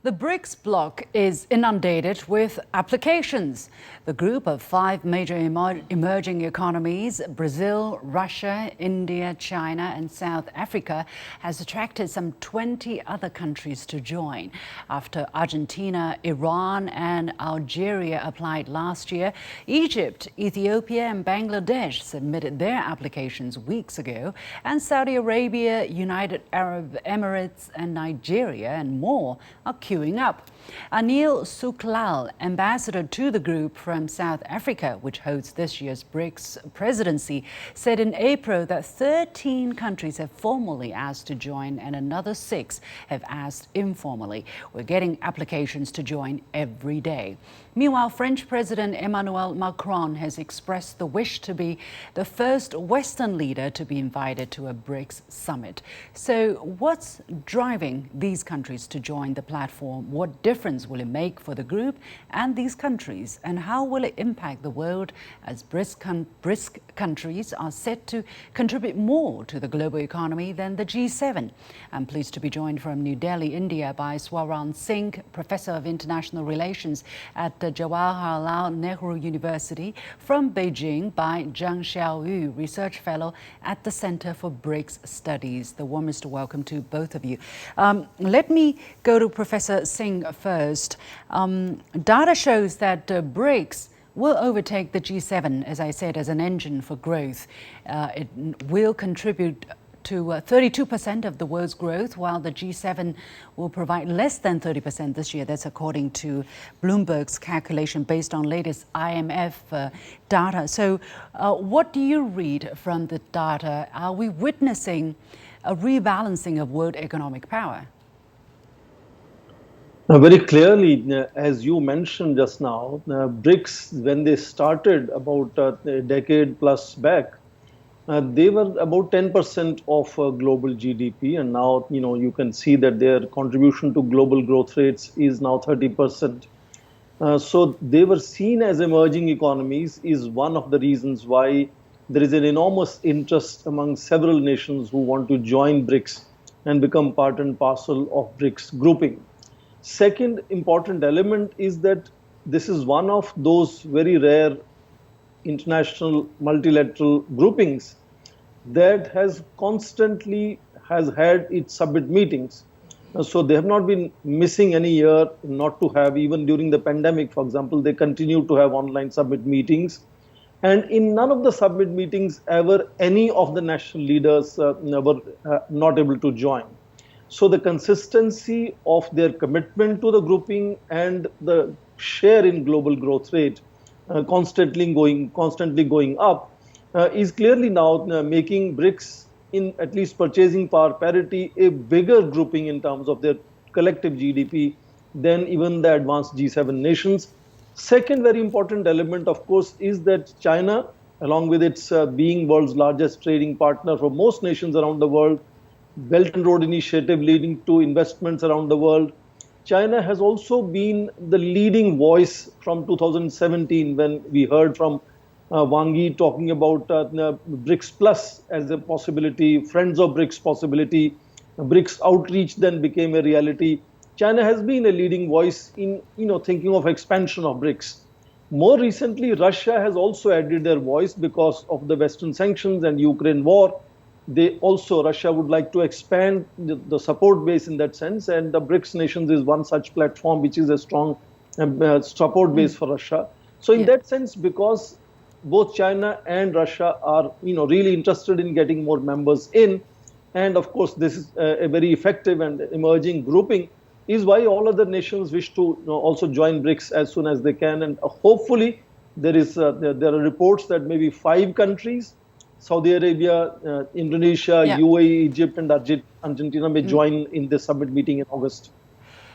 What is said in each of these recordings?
The BRICS bloc is inundated with applications. The group of 5 major emerging economies, Brazil, Russia, India, China and South Africa, has attracted some 20 other countries to join. After Argentina, Iran and Algeria applied last year, Egypt, Ethiopia and Bangladesh submitted their applications weeks ago, and Saudi Arabia, United Arab Emirates and Nigeria and more are queuing up. Anil Suklal, ambassador to the group from South Africa, which hosts this year's BRICS presidency, said in April that 13 countries have formally asked to join and another 6 have asked informally. We're getting applications to join every day. Meanwhile, French President Emmanuel Macron has expressed the wish to be the first Western leader to be invited to a BRICS summit. So what's driving these countries to join the platform? What difference will it make for the group and these countries? And how will it impact the world as BRICS countries are set to contribute more to the global economy than the G7? I'm pleased to be joined from New Delhi, India by Swaran Singh, Professor of International Relations at the Jawaharlal Nehru University, from Beijing by Zhang Xiaoyu, Research Fellow at the Center for BRICS Studies. The warmest welcome to both of you. Let me go to Professor Singh first. Data shows that BRICS will overtake the G7, as I said, as an engine for growth. It will contribute to 32% of the world's growth, while the G7 will provide less than 30% this year. That's according to Bloomberg's calculation based on latest IMF data. So what do you read from the data? Are we witnessing a rebalancing of world economic power? Very clearly, as you mentioned just now, BRICS, when they started about a decade plus back, they were about 10% of global GDP, and now you can see that their contribution to global growth rates is now 30%. So they were seen as emerging economies is one of the reasons why there is an enormous interest among several nations who want to join BRICS and become part and parcel of BRICS grouping. Second important element is that this is one of those very rare international multilateral groupings that has constantly had its summit meetings. So they have not been missing any year not to have. Even during the pandemic, for example, they continue to have online summit meetings. And in none of the summit meetings ever any of the national leaders were not able to join. So the consistency of their commitment to the grouping and the share in global growth rate constantly going up is clearly now making BRICS, in at least purchasing power parity, a bigger grouping in terms of their collective GDP than even the advanced G7 nations. Second very important element, of course, is that China, along with its being world's largest trading partner for most nations around the world, Belt and Road Initiative leading to investments around the world, China has also been the leading voice from 2017 when we heard from Wang Yi talking about BRICS Plus as a possibility, Friends of BRICS possibility. BRICS outreach then became a reality. China has been a leading voice in thinking of expansion of BRICS. More recently, Russia has also added their voice because of the Western sanctions and Ukraine war. Russia would like to expand the support base in that sense, and the BRICS nations is one such platform which is a strong support base for Russia. So in that sense, because both China and Russia are really interested in getting more members in, and of course this is a very effective and emerging grouping, is why all other nations wish to also join BRICS as soon as they can. And hopefully there are reports that maybe 5 countries, Saudi Arabia, Indonesia, UAE, Egypt and Argentina may join in the summit meeting in August.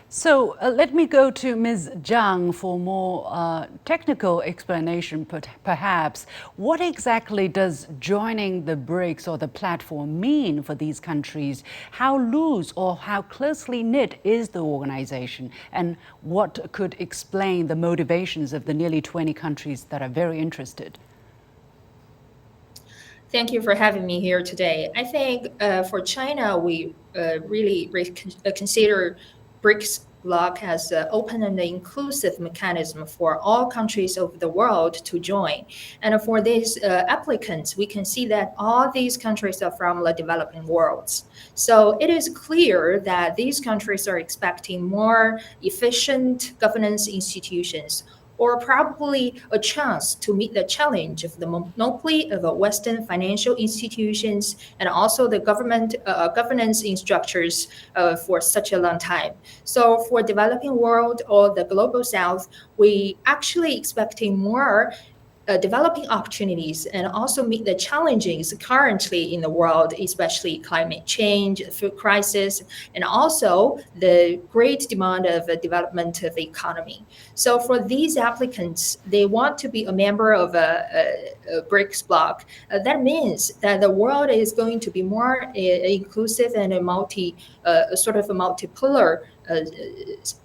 So let me go to Ms. Zhang for more technical explanation, perhaps. What exactly does joining the BRICS or the platform mean for these countries? How loose or how closely knit is the organization? And what could explain the motivations of the nearly 20 countries that are very interested? Thank you for having me here today. I think for China, we really consider BRICS bloc has opened an inclusive mechanism for all countries of the world to join. And for these applicants, we can see that all these countries are from the developing worlds. So it is clear that these countries are expecting more efficient governance institutions, or probably a chance to meet the challenge of the monopoly of Western financial institutions and also the government governance structures for such a long time. So for developing world or the global south, we actually expecting more developing opportunities and also meet the challenges currently in the world, especially climate change, food crisis, and also the great demand of development of the economy. So for these applicants, they want to be a member of a BRICS bloc. That means that the world is going to be more inclusive and sort of a multipolar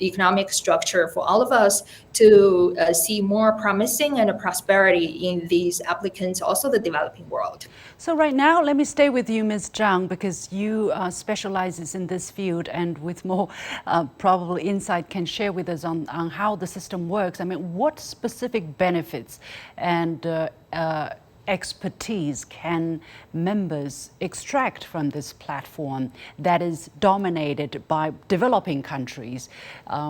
economic structure for all of us to see more promising and prosperity in these applicants, also the developing world. So right now, let me stay with you, Ms. Zhang, because you specializes in this field and with more probable insight can share with us on how the system works. I mean, what specific benefits and expertise can members extract from this platform that is dominated by developing countries?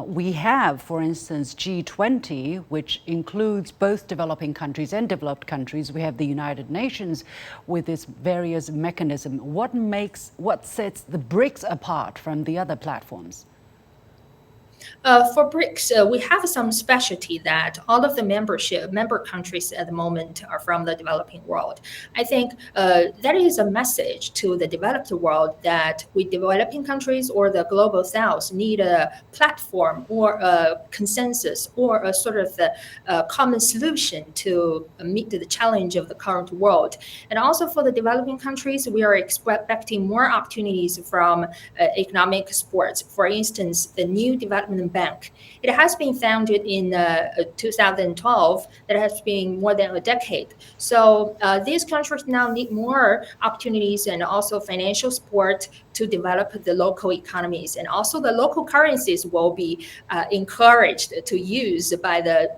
We have, for instance, G20, which includes both developing countries and developed countries. We have the United Nations with its various mechanisms. What sets the BRICS apart from the other platforms? For BRICS, we have some specialty that all of the member countries at the moment are from the developing world. I think that is a message to the developed world that we developing countries or the global south need a platform or a consensus or a sort of common solution to meet the challenge of the current world. And also for the developing countries, we are expecting more opportunities from economic supports. For instance, the new development bank. It has been founded in 2012. That has been more than a decade. So these countries now need more opportunities and also financial support to develop the local economies. And also the local currencies will be encouraged to use by the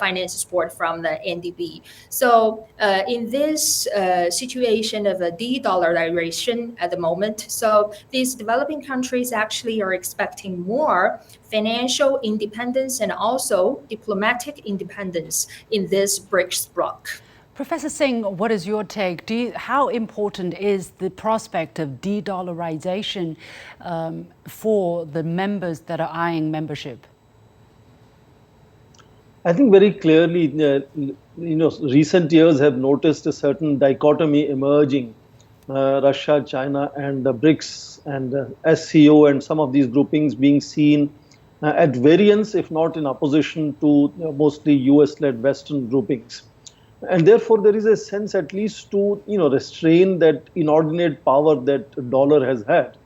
finance support from the NDB. So in this situation of a de-dollarization at the moment, so these developing countries actually are expecting more financial independence and also diplomatic independence in this BRICS bloc. Professor Singh, what is your take? How important is the prospect of de-dollarization for the members that are eyeing membership? I think very clearly, recent years have noticed a certain dichotomy emerging. Russia, China, and the BRICS and SCO and some of these groupings being seen at variance, if not in opposition to mostly US-led Western groupings. And therefore, there is a sense at least to restrain that inordinate power that dollar has had.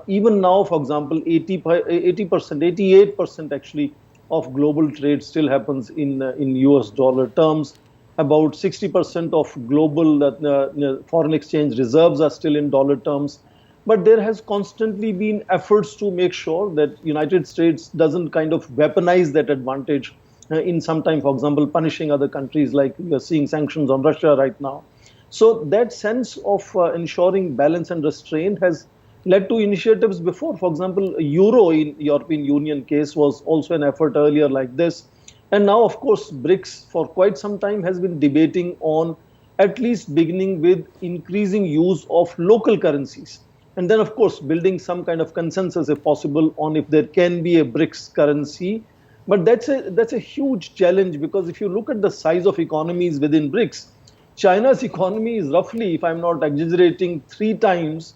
Even now, for example, 80%, 88% actually of global trade still happens in US dollar terms. About 60% of global foreign exchange reserves are still in dollar terms. But there has constantly been efforts to make sure that United States doesn't kind of weaponize that advantage in some time, for example, punishing other countries like we are seeing sanctions on Russia right now. So that sense of ensuring balance and restraint has led to initiatives before. For example, Euro in European Union case was also an effort earlier like this. And now, of course, BRICS for quite some time has been debating on at least beginning with increasing use of local currencies. And then, of course, building some kind of consensus, if possible, on if there can be a BRICS currency. But that's a huge challenge, because if you look at the size of economies within BRICS, China's economy is roughly, if I'm not exaggerating, 3 times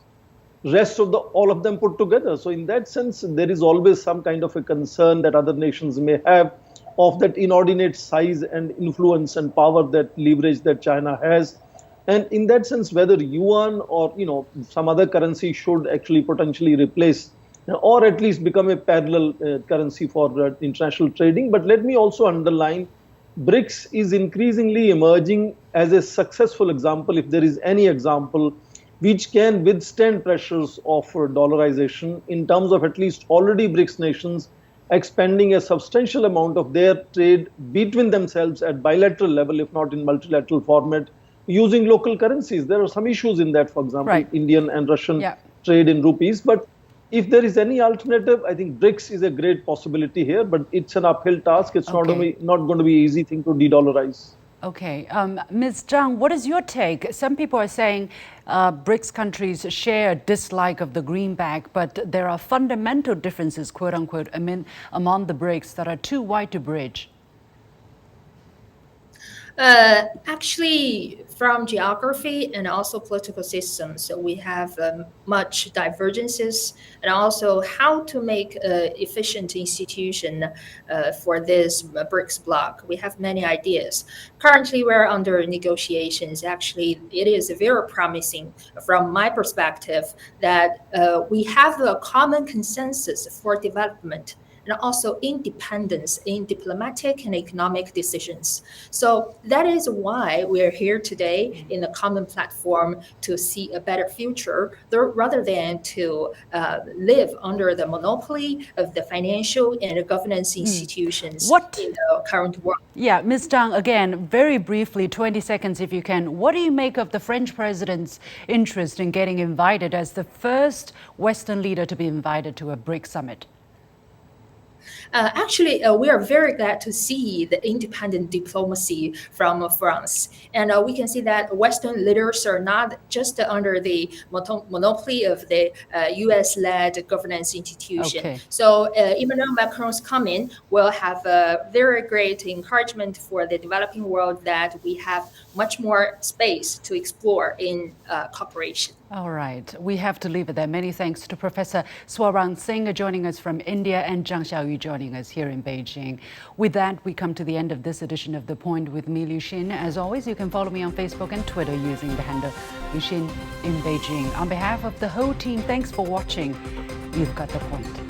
rest of all of them put together. So in that sense, there is always some kind of a concern that other nations may have of that inordinate size and influence and power, that leverage that China has. And in that sense, whether yuan or some other currency should actually potentially replace or at least become a parallel currency for international trading. But let me also underline, BRICS is increasingly emerging as a successful example, if there is any example, which can withstand pressures of dollarization in terms of at least already BRICS nations expanding a substantial amount of their trade between themselves at bilateral level, if not in multilateral format, using local currencies. There are some issues in that, for example, Right. Indian and Russian Yeah. trade in rupees. But if there is any alternative, I think BRICS is a great possibility here, but it's an uphill task. It's not Okay. going to be an easy thing to de-dollarize. Okay. Ms. Zhang, what is your take? Some people are saying BRICS countries share a dislike of the greenback, but there are fundamental differences, quote unquote, among the BRICS that are too wide to bridge. Actually, from geography and also political systems, so we have much divergences, and also how to make efficient institution for this BRICS bloc. We have many ideas. Currently, we're under negotiations. Actually, it is very promising from my perspective that we have a common consensus for development and also independence in diplomatic and economic decisions. So that is why we are here today in a common platform to see a better future, rather than to live under the monopoly of the financial and governance institutions in the current world. Yeah, Ms. Zhang, again, very briefly, 20 seconds if you can. What do you make of the French president's interest in getting invited as the first Western leader to be invited to a BRICS summit? Actually, we are very glad to see the independent diplomacy from France. And we can see that Western leaders are not just under the monopoly of the US-led governance institution. Okay. So Emmanuel Macron's coming will have a very great encouragement for the developing world that we have much more space to explore in cooperation. All right, we have to leave it there. Many thanks to Professor Swarang Singh joining us from India and Zhang Xiaoyu joining us here in Beijing. With that, we come to the end of this edition of The Point with me, Liu Xin. As always, you can follow me on Facebook and Twitter using the handle Liu Xin in Beijing. On behalf of the whole team, thanks for watching. You've got the point.